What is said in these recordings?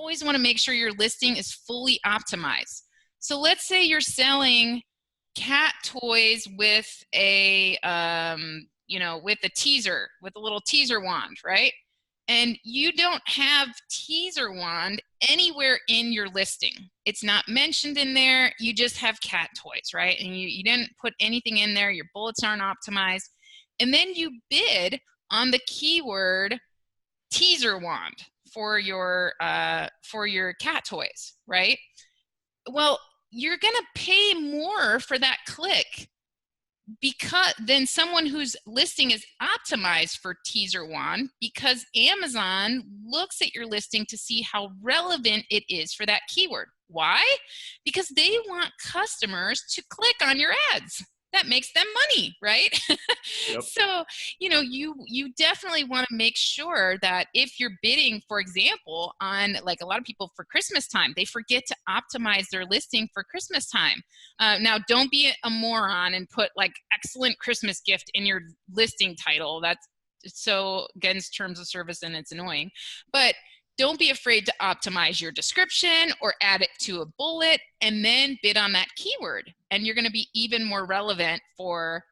always want to make sure your listing is fully optimized. So let's say you're selling cat toys with a, with a teaser, with a little teaser wand, right? And you don't have teaser wand anywhere in your listing. It's not mentioned in there. You just have cat toys, right? And you didn't put anything in there. Your bullets aren't optimized. And then you bid on the keyword teaser wand for your cat toys, right? Well, you're gonna pay more for that click because than someone whose listing is optimized for teaser wand, because Amazon looks at your listing to see how relevant it is for that keyword. Why? Because they want customers to click on your ads. That makes them money, right? Yep. So, you definitely want to make sure that if you're bidding, for example, on, like, a lot of people for Christmas time, they forget to optimize their listing for Christmas time. Now, don't be a moron and put like excellent Christmas gift in your listing title. That's so against terms of service and it's annoying. But don't be afraid to optimize your description or add it to a bullet and then bid on that keyword. And you're going to be even more relevant for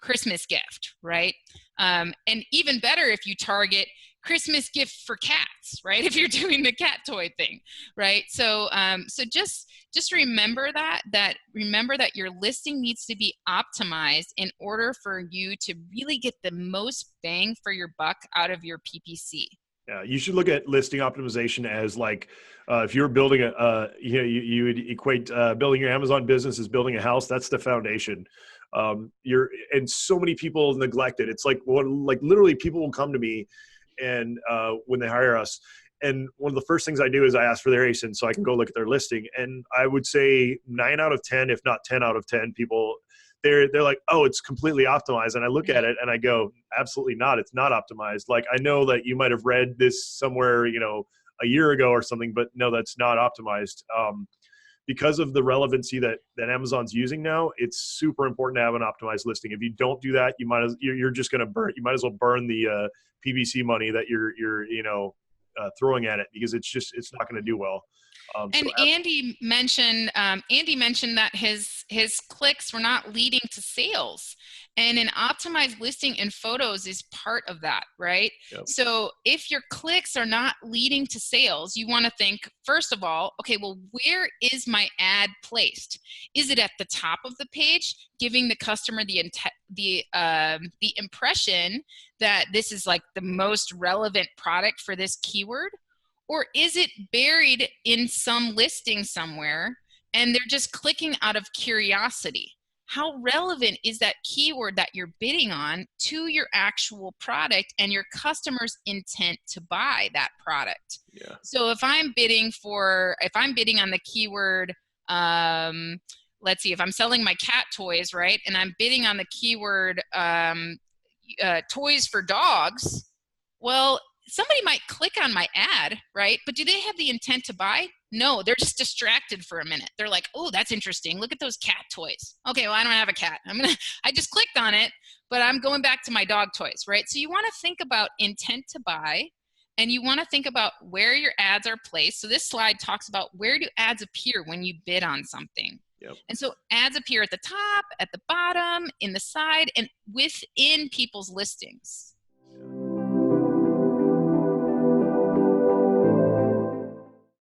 Christmas gift, right? And even better if you target Christmas gift for cats, right? If you're doing the cat toy thing, right? So just remember that your listing needs to be optimized in order for you to really get the most bang for your buck out of your PPC. Yeah, you should look at listing optimization as like, if you're building you would equate building your Amazon business as building a house. That's the foundation. And so many people neglect it. It's like literally people will come to me and when they hire us, and one of the first things I do is I ask for their ASIN so I can go look at their listing. And I would say 9 out of 10, if not 10 out of 10 people, they're like, oh, it's completely optimized. And I look at it and I go, absolutely not. It's not optimized. Like, I know that you might have read this somewhere, a year ago or something, but no, that's not optimized. Because of the relevancy that Amazon's using now, it's super important to have an optimized listing. If you don't do that, you're just going to burn. You might as well burn the PPC money that you're throwing at it, because it's not going to do well. And Andy mentioned that his clicks were not leading to sales, and an optimized listing and photos is part of that, right? Yep. So if your clicks are not leading to sales, you want to think, first of all, okay, well, where is my ad placed? Is it at the top of the page, giving the customer the impression that this is like the most relevant product for this keyword? Or is it buried in some listing somewhere and they're just clicking out of curiosity? How relevant is that keyword that you're bidding on to your actual product and your customer's intent to buy that product? Yeah. So if I'm bidding on the keyword, let's see, if I'm selling my cat toys, right, and I'm bidding on the keyword toys for dogs, well, somebody might click on my ad, right? But do they have the intent to buy? No, they're just distracted for a minute. They're like, oh, that's interesting. Look at those cat toys. Okay, well, I don't have a cat. I just clicked on it, but I'm going back to my dog toys, right? So you want to think about intent to buy, and you want to think about where your ads are placed. So this slide talks about where do ads appear when you bid on something. Yep. And so ads appear at the top, at the bottom, in the side, and within people's listings.